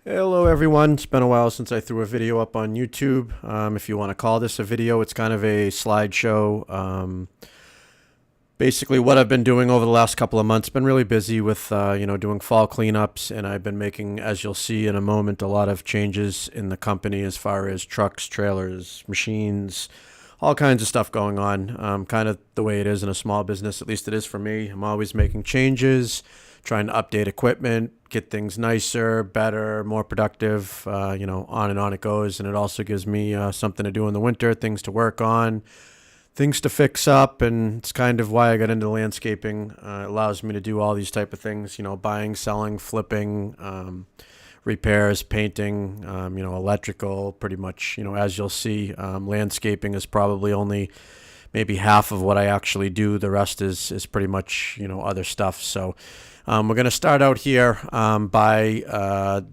Hello everyone, it's been a while since I threw a video up on YouTube. If you want to call this a video, it's kind of a slideshow. Basically what I've been doing over the last couple of months, been really busy with doing fall cleanups, and I've been making, as you'll see in a moment, a lot of changes in the company as far as trucks, trailers, machines, all kinds of stuff going on. Kind of the way it is in a small business, at least it is for me. I'm always making changes, trying to update equipment, get things nicer, better, more productive, on and on it goes. And it also gives me something to do in the winter, things to work on, things to fix up. And it's kind of why I got into landscaping. It allows me to do all these type of things, buying, selling, flipping, repairs, painting, electrical, pretty much, as you'll see. Landscaping is probably only maybe half of what I actually do. The rest is pretty much, other stuff. So we're going to start out here by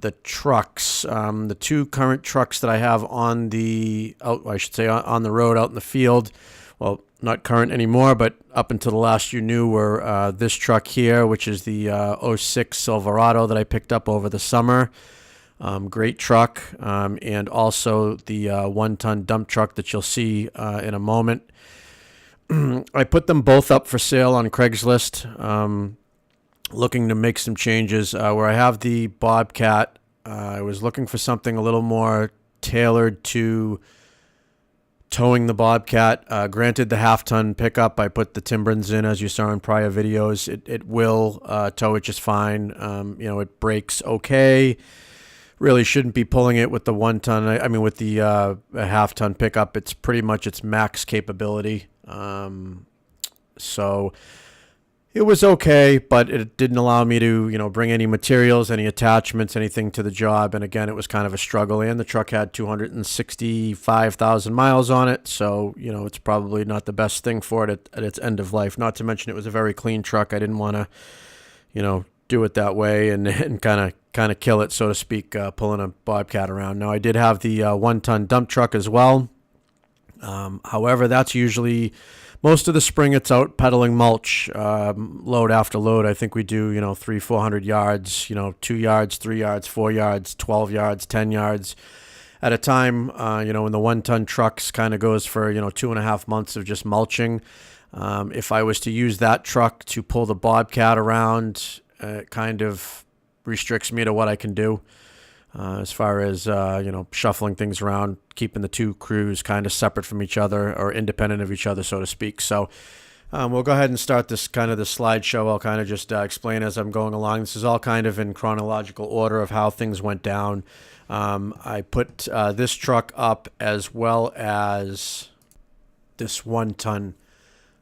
the trucks. The two current trucks that I have on the on the road out in the field. Well, not current anymore, but up until the last you knew were this truck here, which is the '06 Silverado that I picked up over the summer. Great truck, and also the 1-ton dump truck that you'll see in a moment. I put them both up for sale on Craigslist. Looking to make some changes. Where I have the Bobcat, I was looking for something a little more tailored to towing the Bobcat. Granted, the half-ton pickup, I put the Timbrins in, as you saw in prior videos. It will tow it just fine. It brakes okay. Really shouldn't be pulling it with the 1-ton. I mean, with the half-ton pickup, it's pretty much its max capability. So it was okay, but it didn't allow me to, bring any materials, any attachments, anything to the job. And again, it was kind of a struggle. And the truck had 265,000 miles on it. So, it's probably not the best thing for it at its end of life. Not to mention it was a very clean truck. I didn't want to, do it that way and kind of kill it, so to speak, pulling a Bobcat around. Now, I did have the 1-ton dump truck as well. However, that's usually most of the spring. It's out pedaling mulch, load after load. I think we do, 300-400 yards, 2 yards, 3 yards, 4 yards, 12 yards, 10 yards at a time. And the 1-ton trucks kind of goes for, 2.5 months of just mulching. If I was to use that truck to pull the Bobcat around, it kind of restricts me to what I can do. As far as, shuffling things around, keeping the two crews kind of separate from each other or independent of each other, so to speak. So we'll go ahead and start this slideshow. I'll kind of just explain as I'm going along. This is all kind of in chronological order of how things went down. I put this truck up as well as this 1-ton.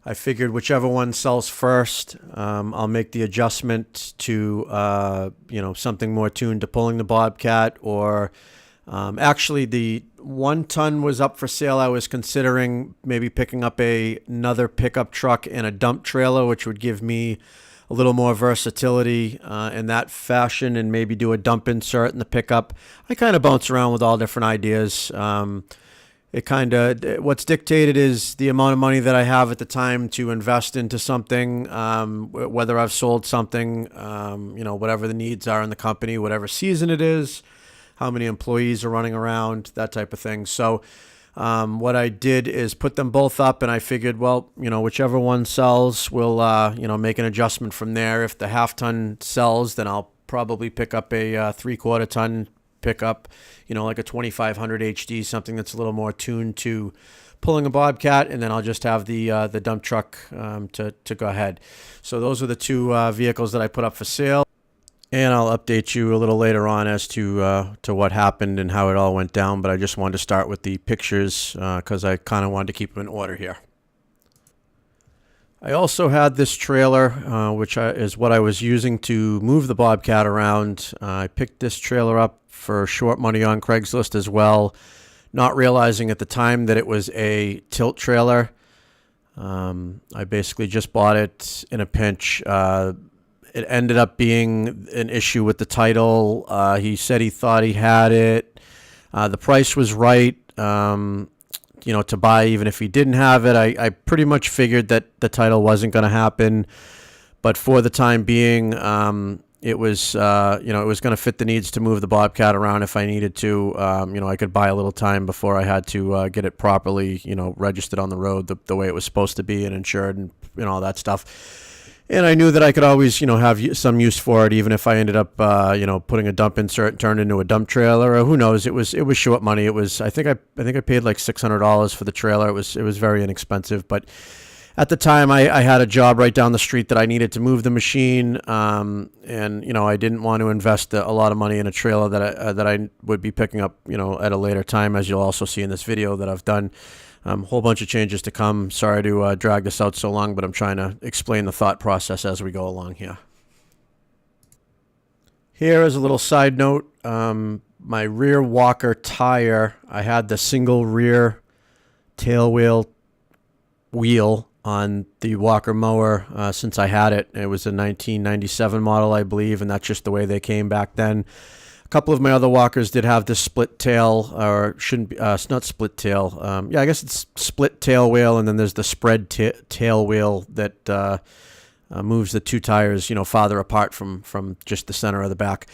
I figured whichever one sells first, I'll make the adjustment to, something more tuned to pulling the Bobcat. Or actually, the 1-ton was up for sale. I was considering maybe picking up another pickup truck and a dump trailer, which would give me a little more versatility in that fashion, and maybe do a dump insert in the pickup. I kind of bounce around with all different ideas. What's dictated is the amount of money that I have at the time to invest into something, whether I've sold something, whatever the needs are in the company, whatever season it is, how many employees are running around, that type of thing. So what I did is put them both up, and I figured, well, whichever one sells, we'll, make an adjustment from there. If the half-ton sells, then I'll probably pick up a 3/4 ton pickup, like a 2500 HD, something that's a little more tuned to pulling a Bobcat, and then I'll just have the dump truck to go ahead. So those are the two vehicles that I put up for sale, and I'll update you a little later on as to what happened and how it all went down. But I just wanted to start with the pictures because I kind of wanted to keep them in order here. I also had this trailer, which is what I was using to move the Bobcat around. I picked this trailer up for short money on Craigslist as well, not realizing at the time that it was a tilt trailer. I basically just bought it in a pinch. It ended up being an issue with the title. He said he thought he had it. The price was right. To buy, even if he didn't have it. I pretty much figured that the title wasn't going to happen, but for the time being, it was it was going to fit the needs to move the Bobcat around if I needed to. I could buy a little time before I had to get it properly, registered on the road the way it was supposed to be and insured and all that stuff. And I knew that I could always, have some use for it, even if I ended up, putting a dump insert turned into a dump trailer, or who knows. It was short money. It was, I think I paid like $600 for the trailer. It was very inexpensive, but at the time I had a job right down the street that I needed to move the machine, and I didn't want to invest a lot of money in a trailer that I would be picking up, at a later time, as you'll also see in this video that I've done. Whole bunch of changes to come. Sorry to drag this out so long, but I'm trying to explain the thought process as we go along here. Here is a little side note. My rear walker tire, I had the single rear tail wheel on the walker mower since I had it. It was a 1997 model, I believe, and that's just the way they came back then. A couple of my other walkers did have this split tail, or shouldn't be, it's not split tail. I guess it's split tail wheel, and then there's the spread tail wheel that moves the two tires, farther apart from just the center of the back.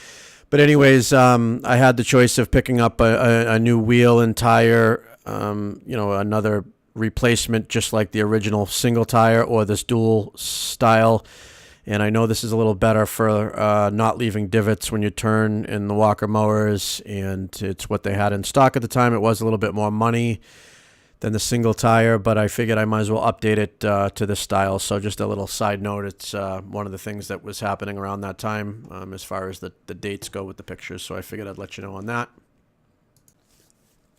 But anyways, I had the choice of picking up a new wheel and tire, another replacement just like the original single tire, or this dual style. And I know this is a little better for not leaving divots when you turn in the walker mowers, and it's what they had in stock at the time. It was a little bit more money than the single tire, but I figured I might as well update it to this style. So just a little side note, it's one of the things that was happening around that time as far as the dates go with the pictures. So I figured I'd let you know on that.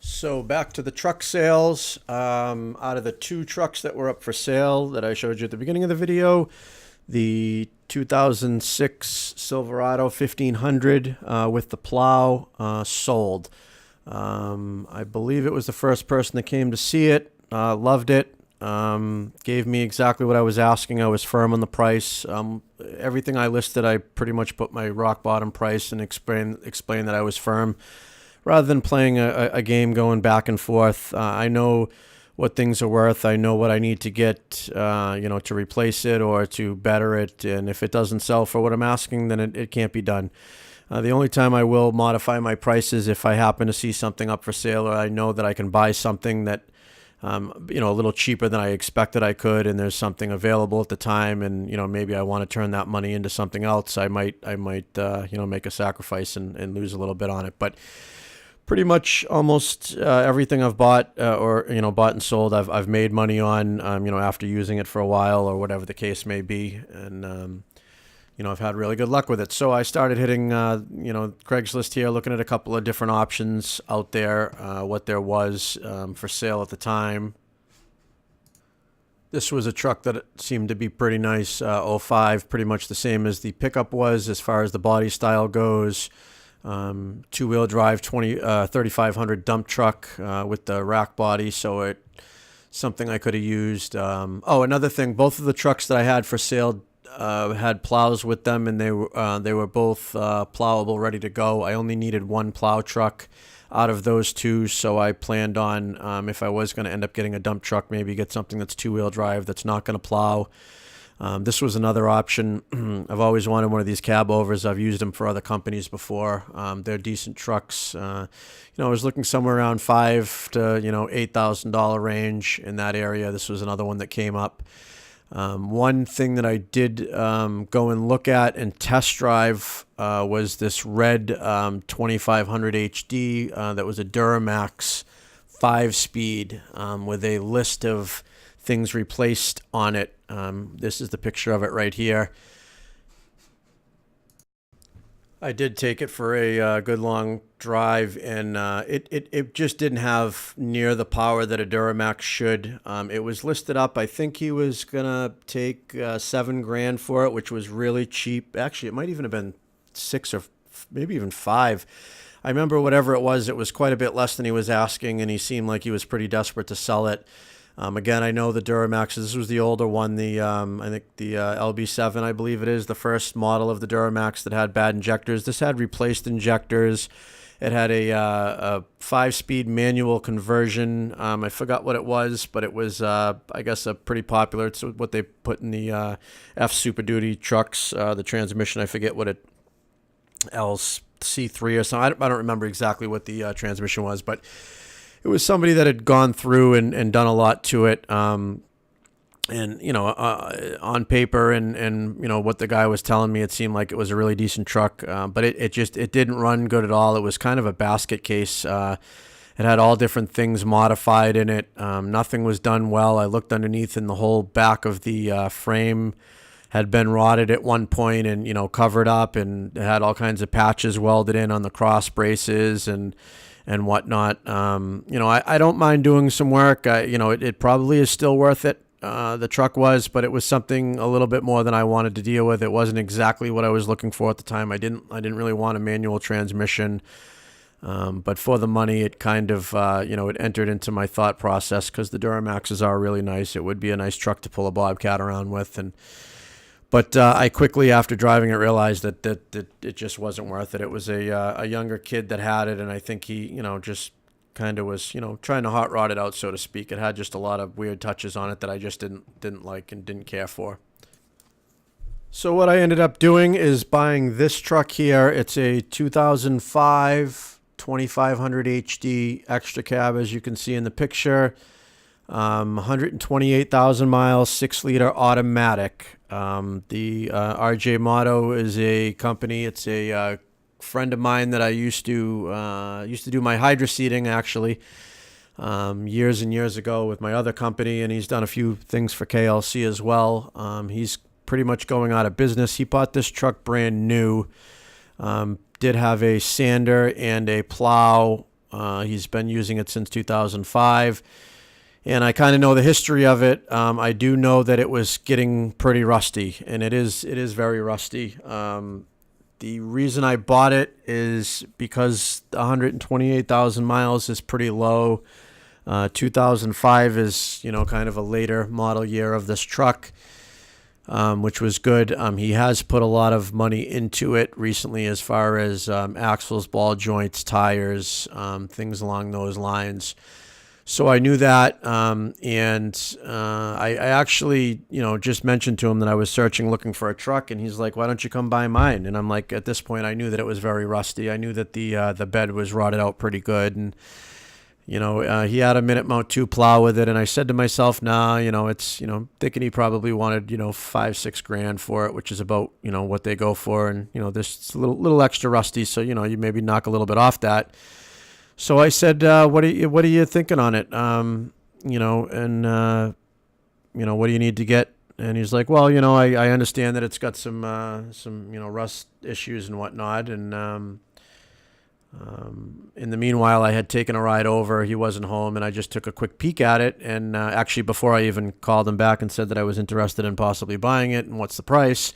So back to the truck sales. Out of the two trucks that were up for sale that I showed you at the beginning of the video, the 2006 Silverado 1500 with the plow sold. I believe it was the first person that came to see it, loved it, gave me exactly what I was asking. I was firm on the price. Everything I listed, I pretty much put my rock bottom price and explain that I was firm, rather than playing a game going back and forth. I know what things are worth. I know what I need to get, to replace it or to better it. And if it doesn't sell for what I'm asking, then it can't be done. The only time I will modify my prices if I happen to see something up for sale, or I know that I can buy something that, a little cheaper than I expected I could, and there's something available at the time, and, maybe I want to turn that money into something else. I might make a sacrifice and lose a little bit on it. But pretty much almost everything I've bought bought and sold, I've made money on, after using it for a while or whatever the case may be. And, I've had really good luck with it. So I started hitting, Craigslist here, looking at a couple of different options out there, what there was for sale at the time. This was a truck that seemed to be pretty nice, 05, pretty much the same as the pickup was as far as the body style goes. Two-wheel drive 3500 dump truck with the rack body, so something I could have used. Another thing, both of the trucks that I had for sale had plows with them, and they were both plowable, ready to go. I only needed one plow truck out of those two, so I planned on, if I was going to end up getting a dump truck, maybe get something that's two-wheel drive that's not going to plow. This was another option. I've always wanted one of these cab overs. I've used them for other companies before. They're decent trucks. I was looking somewhere around $5,000 to $8,000 range in that area. This was another one that came up. One thing that I did go and look at and test drive was this red 2500 HD that was a Duramax 5-speed with a list of things replaced on it. This is the picture of it right here. I did take it for a good long drive, and it just didn't have near the power that a Duramax should. It was listed up. I think he was gonna take $7,000 for it, which was really cheap. Actually, it might even have been 6 or maybe even 5. I remember whatever it was quite a bit less than he was asking, and he seemed like he was pretty desperate to sell it. Again, I know the Duramax, this was the older one, I think the LB7, I believe it is, the first model of the Duramax that had bad injectors. This had replaced injectors. It had a 5-speed manual conversion. I forgot what it was, but it was, I guess, a pretty popular. It's what they put in the F Super Duty trucks. The transmission, I forget what it LC3 or something. I don't remember exactly what the transmission was, but it was somebody that had gone through and done a lot to it. And on paper and what the guy was telling me, it seemed like it was a really decent truck, but it didn't run good at all. It was kind of a basket case. It had all different things modified in it. Nothing was done well. I looked underneath, and the whole back of the frame had been rotted at one point and covered up, and it had all kinds of patches welded in on the cross braces and whatnot. I don't mind doing some work. It probably is still worth it. The truck was, but it was something a little bit more than I wanted to deal with. It wasn't exactly what I was looking for at the time. I didn't really want a manual transmission, but for the money, it kind of it entered into my thought process because the Duramaxes are really nice. It would be a nice truck to pull a Bobcat around with, but I quickly, after driving it, realized that it just wasn't worth it. It was a younger kid that had it, and I think he just kind of was trying to hot rod it out, so to speak. It had just a lot of weird touches on it that I just didn't like and didn't care for. So what I ended up doing is buying this truck here. It's a 2005 2500 HD extra cab, as you can see in the picture. 128,000 miles, 6-liter automatic. The RJ Motto is a company. It's a friend of mine that I used to do my hydro seeding, actually, years and years ago with my other company, and he's done a few things for KLC as well. He's pretty much going out of business. He bought this truck brand new. Did have a sander and a plow. He's been using it since 2005. And I kind of know the history of it. I do know that it was getting pretty rusty, and it is very rusty. The reason I bought it is because 128,000 miles is pretty low. 2005 is, kind of a later model year of this truck, which was good. He has put a lot of money into it recently as far as axles, ball joints, tires, things along those lines. So I knew that, and I actually, just mentioned to him that I was looking for a truck, and he's like, "Why don't you come buy mine?" And I'm like, at this point, I knew that it was very rusty. I knew that the bed was rotted out pretty good, and he had a Minute Mount 2 plow with it, and I said to myself, "Nah, it's thinking he probably wanted $5-6 grand for it, which is about what they go for, and this a little extra rusty, so you maybe knock a little bit off that." So I said, what are you thinking on it? And what do you need to get? And he's like, well, I understand that it's got some rust issues and whatnot. And in the meanwhile, I had taken a ride over. He wasn't home, and I just took a quick peek at it. And actually, before I even called him back and said that I was interested in possibly buying it and what's the price,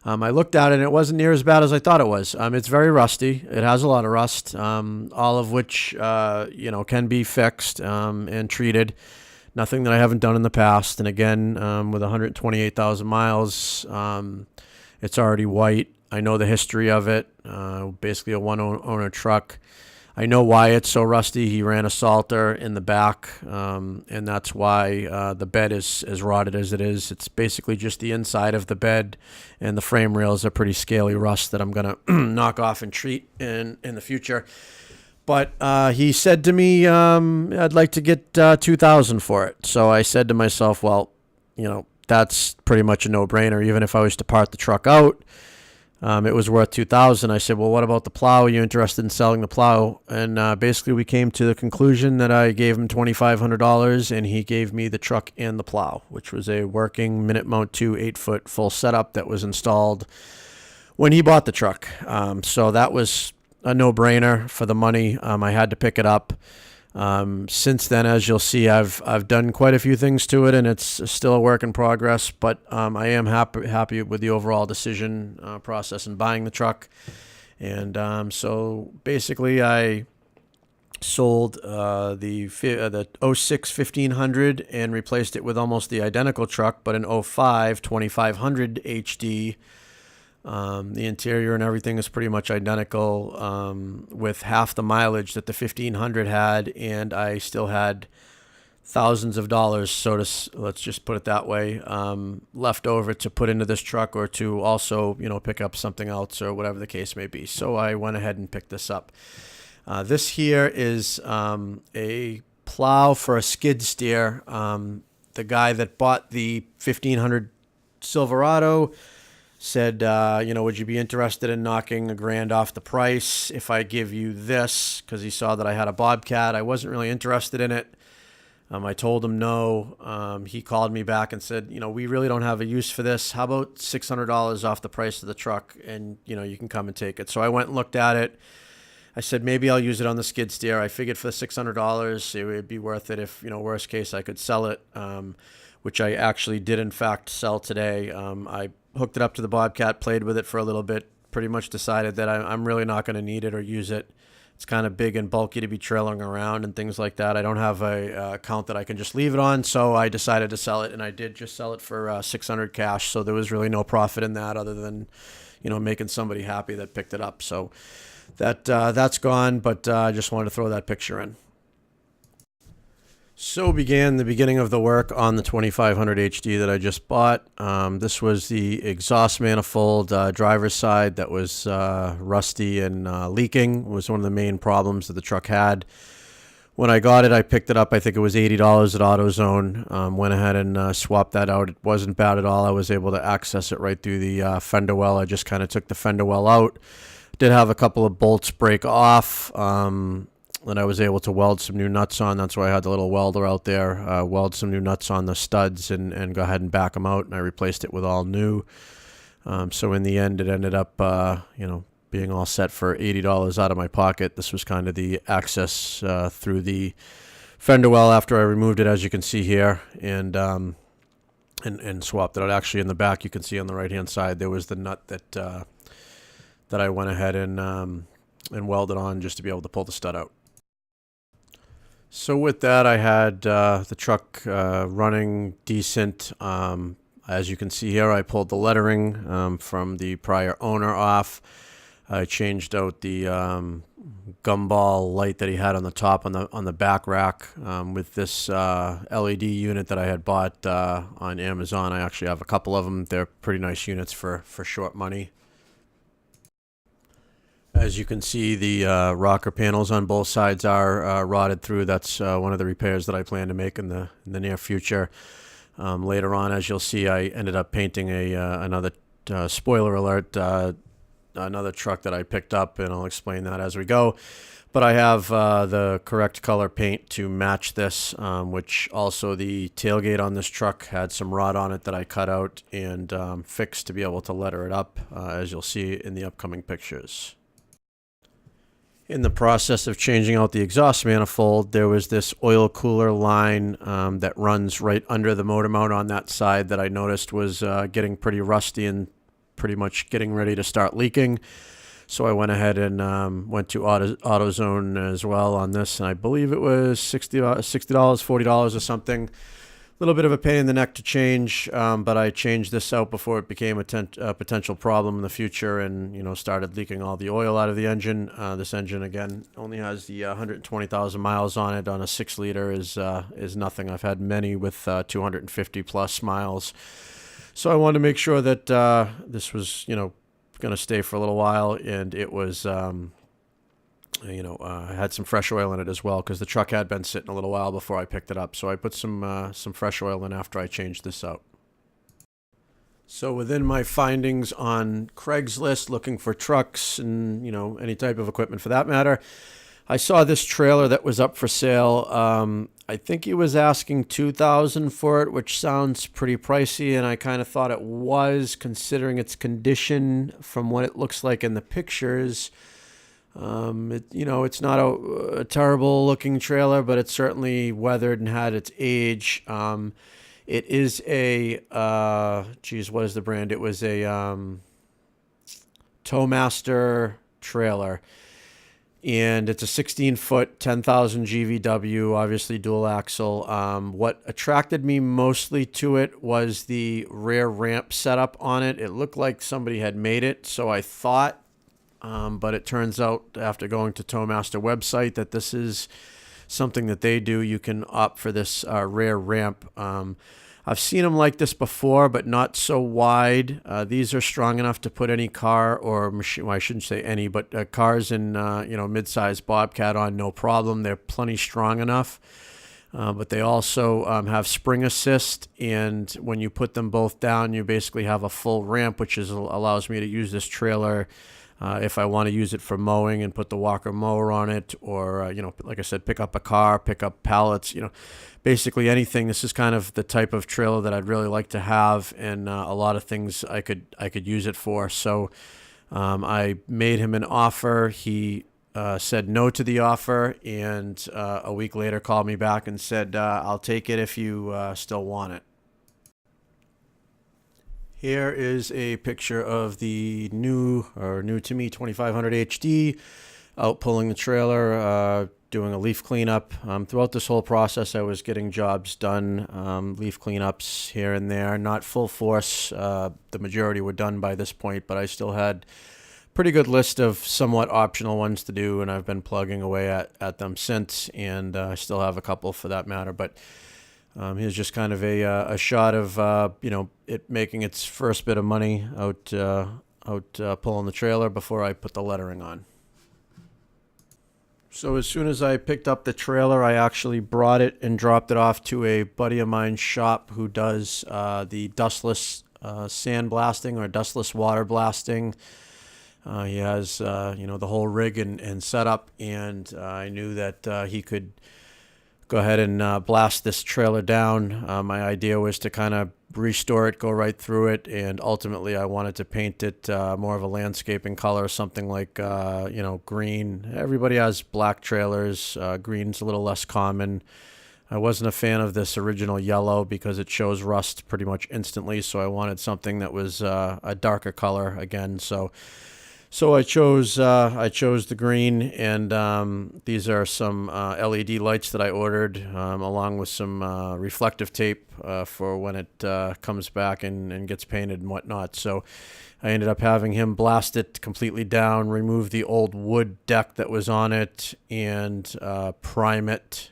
I looked at it, and it wasn't near as bad as I thought it was. It's very rusty. It has a lot of rust, all of which, can be fixed and treated. Nothing that I haven't done in the past. And again, with 128,000 miles, it's already white. I know the history of it. Basically a one-owner truck. I know why it's so rusty. He ran a salter in the back, and that's why the bed is as rotted as it is. It's basically just the inside of the bed, and the frame rails are pretty scaly rust that I'm going to knock off and treat in the future. But he said to me, I'd like to get $2,000 for it. So I said to myself, well, that's pretty much a no-brainer. Even if I was to part the truck out, it was worth $2,000. I said, well, what about the plow? Are you interested in selling the plow? And basically we came to the conclusion that I gave him $2,500, and he gave me the truck and the plow, which was a working Minute Mount 2 8-foot full setup that was installed when he bought the truck. So that was a no-brainer for the money. I had to pick it up. Since then, as you'll see, I've done quite a few things to it, and it's still a work in progress, but I am happy with the overall decision process in buying the truck. And so basically I sold the 06 1500 and replaced it with almost the identical truck, but an 05 2500 HD. The interior and everything is pretty much identical, with half the mileage that the 1500 had, and I still had thousands of dollars, let's just put it that way, left over to put into this truck or to also, pick up something else or whatever the case may be. So I went ahead and picked this up. This here is a plow for a skid steer. The guy that bought the 1500 Silverado said, would you be interested in knocking $1,000 off the price if I give you this? Because he saw that I had a Bobcat. I wasn't really interested in it. I told him no. He called me back and said, we really don't have a use for this. How about $600 off the price of the truck, and you can come and take it. So I went and looked at it. I said, maybe I'll use it on the skid steer. I figured for the $600, it would be worth it if, worst case, I could sell it, which I actually did, in fact, sell today. I hooked it up to the Bobcat, played with it for a little bit, pretty much decided that I'm really not going to need it or use it. It's kind of big and bulky to be trailing around and things like that. I don't have a account that I can just leave it on, so I decided to sell it, and I did just sell it for $600 cash, so there was really no profit in that other than, making somebody happy that picked it up. So that's gone, but I just wanted to throw that picture in. So began the beginning of the work on the 2500 HD that I just bought. This was the exhaust manifold driver's side that was rusty and leaking. It was one of the main problems that the truck had. When I got it, I picked it up. I think it was $80 at AutoZone. Went ahead and swapped that out. It wasn't bad at all. I was able to access it right through the fender well. I just kind of took the fender well out. Did have a couple of bolts break off. Then I was able to weld some new nuts on. That's why I had the little welder out there. Weld some new nuts on the studs and go ahead and back them out. And I replaced it with all new. So in the end, it ended up, being all set for $80 out of my pocket. This was kind of the access through the fender well after I removed it, as you can see here, and swapped it out. Actually, in the back, you can see on the right-hand side, there was the nut that I went ahead and welded on just to be able to pull the stud out. So with that, I had the truck running decent. As you can see here, I pulled the lettering from the prior owner off. I changed out the gumball light that he had on the top on the back rack with this LED unit that I had bought on Amazon. I actually have a couple of them. They're pretty nice units for short money. As you can see, the rocker panels on both sides are rotted through. That's one of the repairs that I plan to make in the near future. Later on, as you'll see, I ended up painting another spoiler alert, another truck that I picked up, and I'll explain that as we go. But I have the correct color paint to match this, which also the tailgate on this truck had some rot on it that I cut out and fixed to be able to letter it up, as you'll see in the upcoming pictures. In the process of changing out the exhaust manifold, there was this oil cooler line that runs right under the motor mount on that side that I noticed was getting pretty rusty and pretty much getting ready to start leaking. So I went ahead and went to AutoZone as well on this, and I believe it was $60, $40 or something. A little bit of a pain in the neck to change, but I changed this out before it became a potential problem in the future, and started leaking all the oil out of the engine. This engine again only has the 120,000 miles on it. On a 6-liter is nothing. I've had many with 250 plus miles, so I wanted to make sure that this was going to stay for a little while, and it was. Had some fresh oil in it as well because the truck had been sitting a little while before I picked it up. So I put some fresh oil in after I changed this out. So within my findings on Craigslist, looking for trucks and, any type of equipment for that matter, I saw this trailer that was up for sale. I think he was asking $2,000 for it, which sounds pretty pricey, and I kind of thought it was, considering its condition from what it looks like in the pictures. It's not a terrible looking trailer, but it's certainly weathered and had its age. It is a, what is the brand? It was a Towmaster trailer, and it's a 16-foot, 10,000 GVW, obviously dual axle. What attracted me mostly to it was the rear ramp setup on it. It looked like somebody had made it, so I thought. But it turns out after going to Towmaster website that this is something that they do, you can opt for this rear ramp. I've seen them like this before, but not so wide. These are strong enough to put any car or machine, well, I shouldn't say any, but cars in, mid-sized Bobcat on, no problem. They're plenty strong enough. But they also have spring assist, and when you put them both down, you basically have a full ramp, which allows me to use this trailer if I want to use it for mowing and put the Walker mower on it, or like I said, pick up a car, pick up pallets, basically anything. This is kind of the type of trailer that I'd really like to have, and a lot of things I could use it for. So I made him an offer. He said no to the offer, and a week later called me back and said, I'll take it if you still want it. Here is a picture of the new to me 2500 HD, out pulling the trailer, doing a leaf cleanup. Throughout this whole process, I was getting jobs done, leaf cleanups here and there, not full force. The majority were done by this point, but I still had pretty good list of somewhat optional ones to do, and I've been plugging away at them since, and I still have a couple for that matter. But here's just kind of a shot of it making its first bit of money out pulling the trailer before I put the lettering on. So as soon as I picked up the trailer, I actually brought it and dropped it off to a buddy of mine's shop who does the dustless sandblasting or dustless water blasting. He has the whole rig and setup, and I knew that he could go ahead and blast this trailer down. My idea was to kind of restore it, go right through it, and ultimately I wanted to paint it more of a landscaping color, something like green. Everybody has black trailers. Green's a little less common. I wasn't a fan of this original yellow because it shows rust pretty much instantly, so I wanted something that was a darker color again. So I chose the green, and these are some LED lights that I ordered, along with some reflective tape for when it comes back and gets painted and whatnot. So I ended up having him blast it completely down, remove the old wood deck that was on it, and prime it.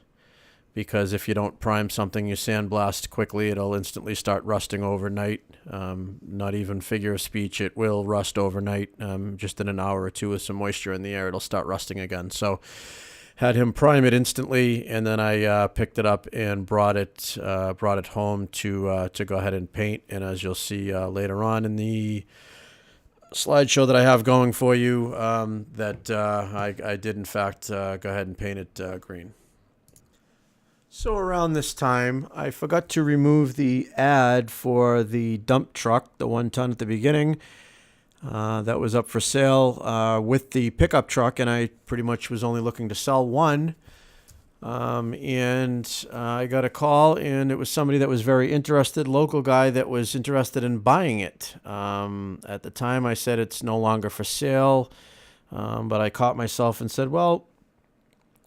Because if you don't prime something, you sandblast quickly, it'll instantly start rusting overnight. Not even figure of speech, it will rust overnight. Just in an hour or two with some moisture in the air, it'll start rusting again. So had him prime it instantly, and then I picked it up and brought it home to go ahead and paint. And as you'll see later on in the slideshow that I have going for you, that I did in fact go ahead and paint it green. So around this time, I forgot to remove the ad for the dump truck, the 1 ton at the beginning. That was up for sale with the pickup truck, and I pretty much was only looking to sell one. And I got a call, and it was somebody that was very interested, local guy that was interested in buying it. At the time, I said it's no longer for sale, but I caught myself and said, well,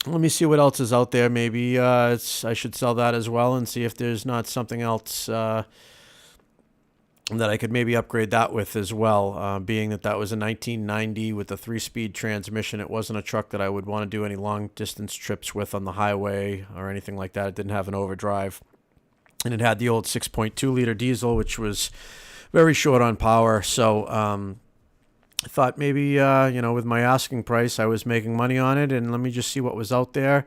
let me see what else is out there. Maybe I should sell that as well and see if there's not something else that I could maybe upgrade that with as well. Being that was a 1990 with a 3-speed transmission, it wasn't a truck that I would want to do any long distance trips with on the highway or anything like that. It didn't have an overdrive, and it had the old 6.2 liter diesel, which was very short on power. So I thought maybe, with my asking price, I was making money on it, and let me just see what was out there.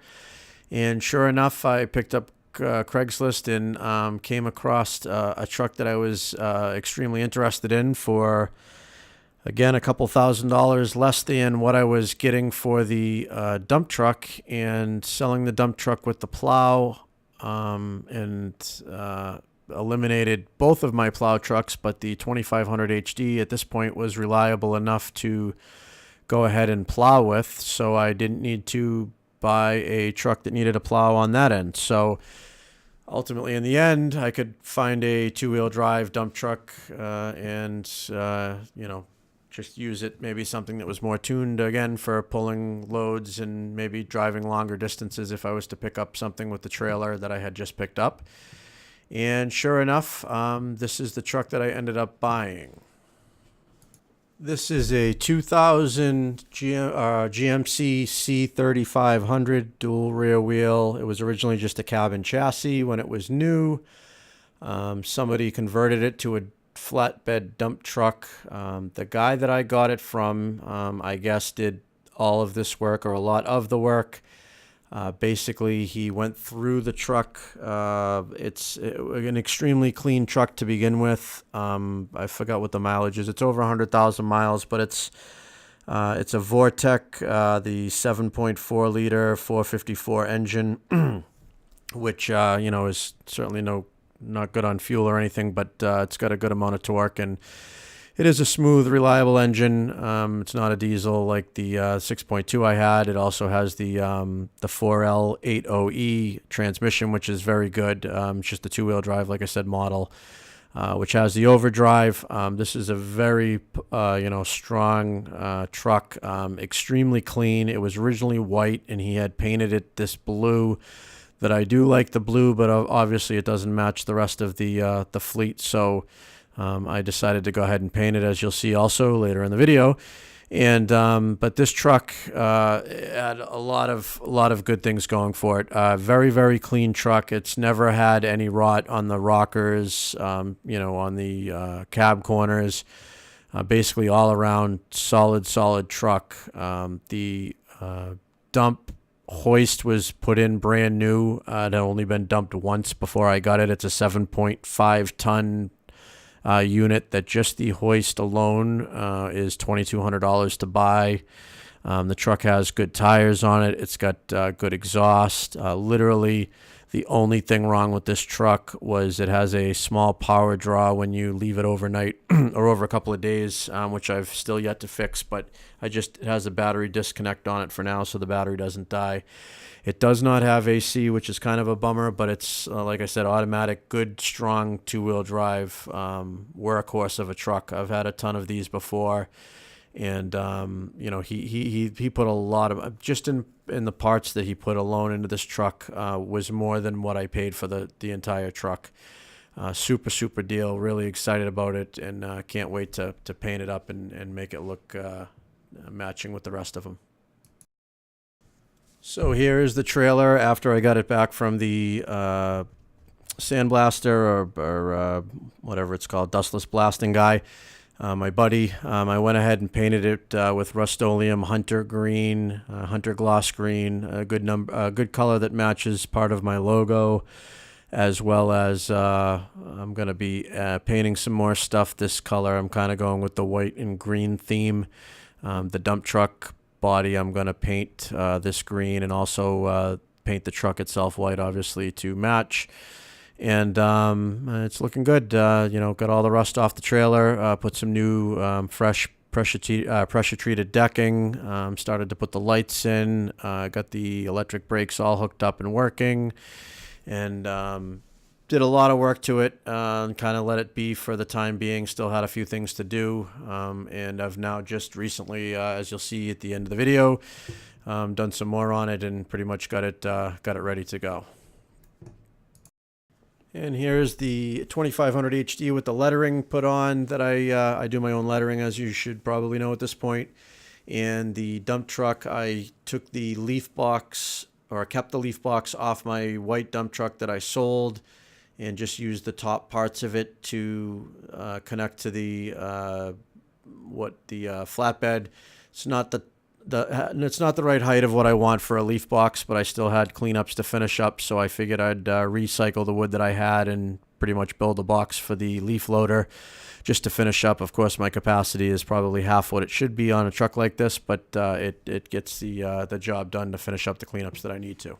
And sure enough, I picked up Craigslist and came across a truck that I was extremely interested in for, again, a couple $1,000s less than what I was getting for the dump truck, and selling the dump truck with the plow, and eliminated both of my plow trucks, but the 2500 HD at this point was reliable enough to go ahead and plow with, so I didn't need to buy a truck that needed a plow on that end. So ultimately, in the end, I could find a 2-wheel drive dump truck and just use it, maybe something that was more tuned again for pulling loads and maybe driving longer distances if I was to pick up something with the trailer that I had just picked up. And sure enough, this is the truck that I ended up buying. This is a 2000 GMC C3500 dual rear wheel. It was originally just a cabin chassis when it was new. Somebody converted it to a flatbed dump truck. The guy that I got it from, I guess, did all of this work or a lot of the work. Basically, he went through the truck. It's an extremely clean truck to begin with. I forgot what the mileage is. It's over 100,000 miles, but it's a Vortec, the 7.4 liter 454 engine, which is certainly not good on fuel or anything, but it's got a good amount of torque, and it is a smooth, reliable engine. It's not a diesel like the 6.2 I had. It also has the 4L80E transmission, which is very good. It's just a two-wheel drive, like I said, model, which has the overdrive. This is a very, strong truck, extremely clean. It was originally white, and he had painted it this blue. That I do like the blue, but obviously it doesn't match the rest of the fleet. So I decided to go ahead and paint it, as you'll see also later in the video. And but this truck had a lot of good things going for it. Very, very clean truck. It's never had any rot on the rockers, on the cab corners. Basically all around solid truck. The dump hoist was put in brand new. It had only been dumped once before I got it. It's a 7.5 ton unit that just the hoist alone is $2,200 to buy. The truck has good tires on it. It's got good exhaust. Literally, the only thing wrong with this truck was it has a small power draw when you leave it overnight or over a couple of days, which I've still yet to fix, but it has a battery disconnect on it for now, so the battery doesn't die. It does not have AC, which is kind of a bummer, but it's, like I said, automatic, good, strong two-wheel drive workhorse of a truck. I've had a ton of these before, and he put a lot of just in the parts that he put alone into this truck was more than what I paid for the entire truck. Super deal. Really excited about it, and can't wait to paint it up and make it look matching with the rest of them. So here is the trailer after I got it back from the sandblaster or whatever it's called, dustless blasting guy. My buddy, I went ahead and painted it with Rust-Oleum Hunter Green, Hunter Gloss Green, a good color that matches part of my logo, as well as I'm going to be painting some more stuff this color. I'm kind of going with the white and green theme. The dump truck body, I'm going to paint this green, and also paint the truck itself white, obviously, to match. And it's looking good. Got all the rust off the trailer, put some new fresh pressure-treated decking, started to put the lights in, got the electric brakes all hooked up and working, and did a lot of work to it, and kind of let it be for the time being. Still had a few things to do, and I've now just recently, as you'll see at the end of the video, done some more on it and pretty much got it ready to go. And here's the 2500 HD with the lettering put on that I do my own lettering, as you should probably know at this point. And the dump truck, I took the leaf box, or kept the leaf box off my white dump truck that I sold, and just used the top parts of it to connect to the flatbed. It's not it's not the right height of what I want for a leaf box, but I still had cleanups to finish up, so I figured I'd recycle the wood that I had and pretty much build a box for the leaf loader just to finish up. Of course, my capacity is probably half what it should be on a truck like this, but it gets the job done to finish up the cleanups that I need to.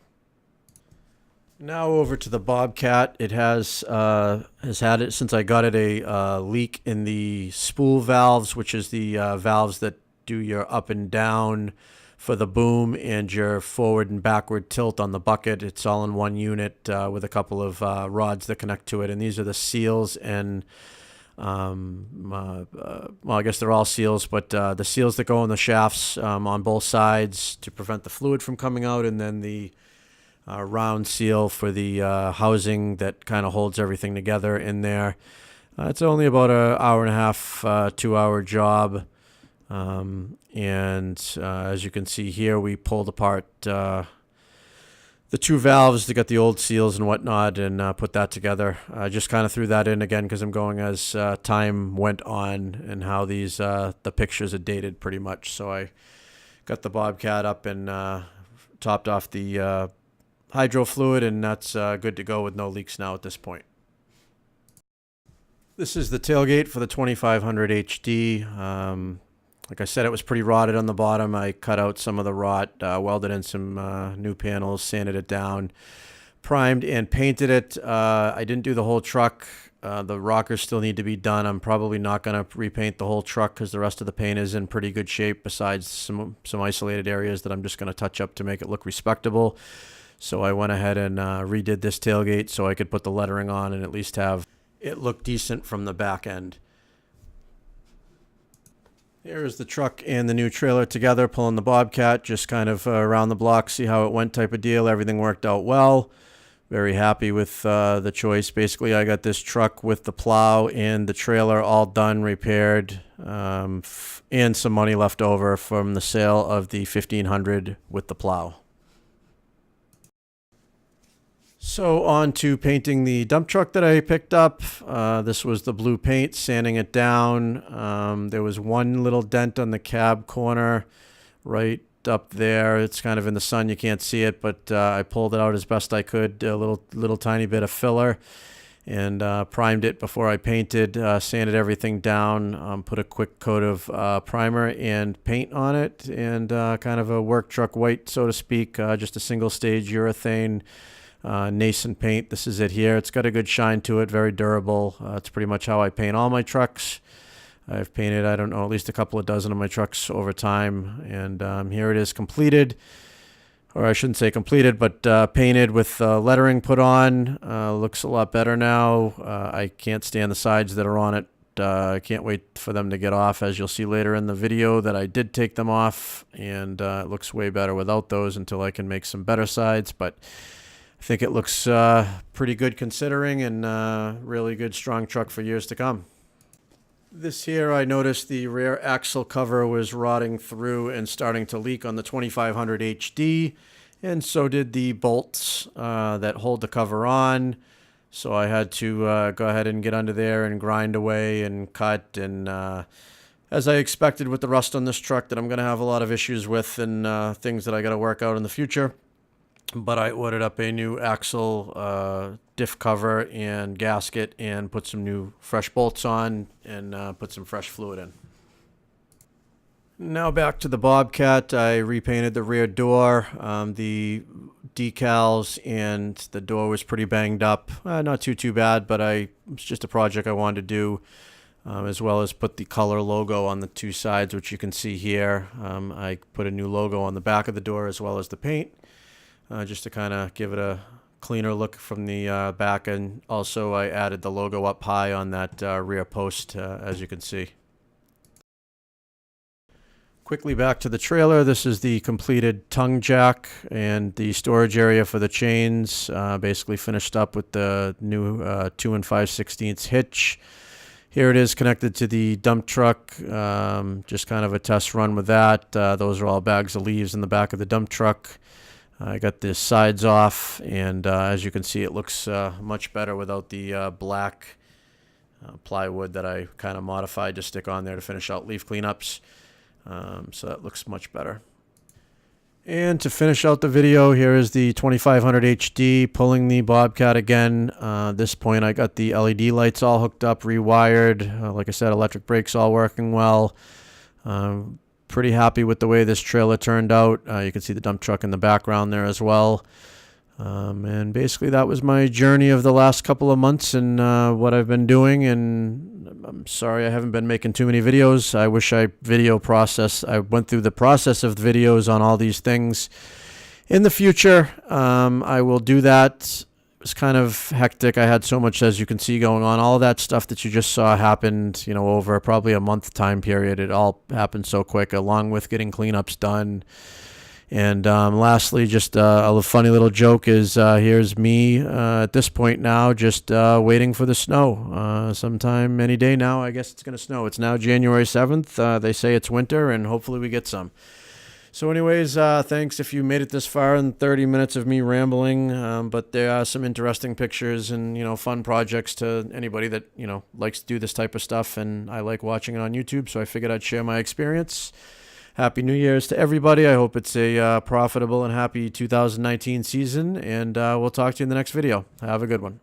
Now over to the Bobcat. It has had it since I got it a leak in the spool valves, which is the valves that do your up and down for the boom and your forward and backward tilt on the bucket. It's all in one unit with a couple of rods that connect to it, and these are the seals and well, I guess they're all seals, but the seals that go in the shafts on both sides to prevent the fluid from coming out, and then the round seal for the housing that kind of holds everything together in there. It's only about an hour and a half, 2 hour job. As you can see here, we pulled apart the two valves to get the old seals and whatnot, and put that together. I just kind of threw that in again because I'm going as time went on and how these the pictures are dated pretty much. So I got the Bobcat up and topped off the hydro fluid, and that's good to go with no leaks now at this point. This is the tailgate for the 2500 HD. Like I said, it was pretty rotted on the bottom. I cut out some of the rot, welded in some new panels, sanded it down, primed and painted it. I didn't do the whole truck. The rockers still need to be done. I'm probably not going to repaint the whole truck because the rest of the paint is in pretty good shape, besides some isolated areas that I'm just going to touch up to make it look respectable. So I went ahead and redid this tailgate so I could put the lettering on and at least have it look decent from the back end. Here's the truck and the new trailer together, pulling the Bobcat, just kind of around the block, see how it went type of deal. Everything worked out well. Very happy with the choice. Basically, I got this truck with the plow and the trailer all done, repaired, and some money left over from the sale of the 1500 with the plow. So on to painting the dump truck that I picked up. This was the blue paint, sanding it down. There was one little dent on the cab corner right up there. It's kind of in the sun, you can't see it, but I pulled it out as best I could, a little tiny bit of filler, and primed it before I painted, sanded everything down, put a quick coat of primer and paint on it, and kind of a work truck white, so to speak, just a single stage urethane nascent paint. This is it here. It's got a good shine to it, very durable. It's pretty much how I paint all my trucks. I've painted, I don't know, at least a couple of dozen of my trucks over time, and here it is completed, or I shouldn't say completed, but painted with lettering put on. Looks a lot better now. I can't stand the sides that are on it. I can't wait for them to get off, as you'll see later in the video that I did take them off, and it looks way better without those until I can make some better sides, but I think it looks pretty good considering, and really good, strong truck for years to come. This here, I noticed the rear axle cover was rotting through and starting to leak on the 2500 HD, and so did the bolts that hold the cover on. So I had to go ahead and get under there and grind away and cut, and as I expected with the rust on this truck that I'm going to have a lot of issues with, and things that I got to work out in the future. But I ordered up a new axle diff cover and gasket, and put some new fresh bolts on, and put some fresh fluid in. Now back to the Bobcat. I repainted the rear door. The decals and the door was pretty banged up. Not too bad, but it's just a project I wanted to do, as well as put the color logo on the two sides, which you can see here. I put a new logo on the back of the door as well as the paint. Just to kind of give it a cleaner look from the back, and also I added the logo up high on that rear post, as you can see. Quickly back to the trailer. This is the completed tongue jack and the storage area for the chains. Basically finished up with the new 2 5/16 hitch. Here it is connected to the dump truck. Just kind of a test run with that. Those are all bags of leaves in the back of the dump truck. I got the sides off, and as you can see, it looks much better without the black plywood that I kind of modified to stick on there to finish out leaf cleanups. So that looks much better. And to finish out the video, here is the 2500 HD pulling the Bobcat again. At this point, I got the LED lights all hooked up, rewired. Like I said, electric brakes all working well. Pretty happy with the way this trailer turned out. You can see the dump truck in the background there as well. And basically that was my journey of the last couple of months, and what I've been doing. And I'm sorry I haven't been making too many videos. I wish I went through the process of the videos on all these things. In the future, I will do that. It was kind of hectic. I had so much, as you can see, going on. All of that stuff that you just saw happened, over probably a month time period. It all happened so quick, along with getting cleanups done And lastly, just a funny little joke is here's me at this point now, just waiting for the snow. Sometime any day now, I guess it's going to snow. It's now January 7th. They say it's winter, and hopefully we get some. So anyways, thanks if you made it this far in 30 minutes of me rambling. But there are some interesting pictures and, fun projects to anybody that, likes to do this type of stuff. And I like watching it on YouTube, so I figured I'd share my experience. Happy New Year's to everybody. I hope it's a profitable and happy 2019 season, and we'll talk to you in the next video. Have a good one.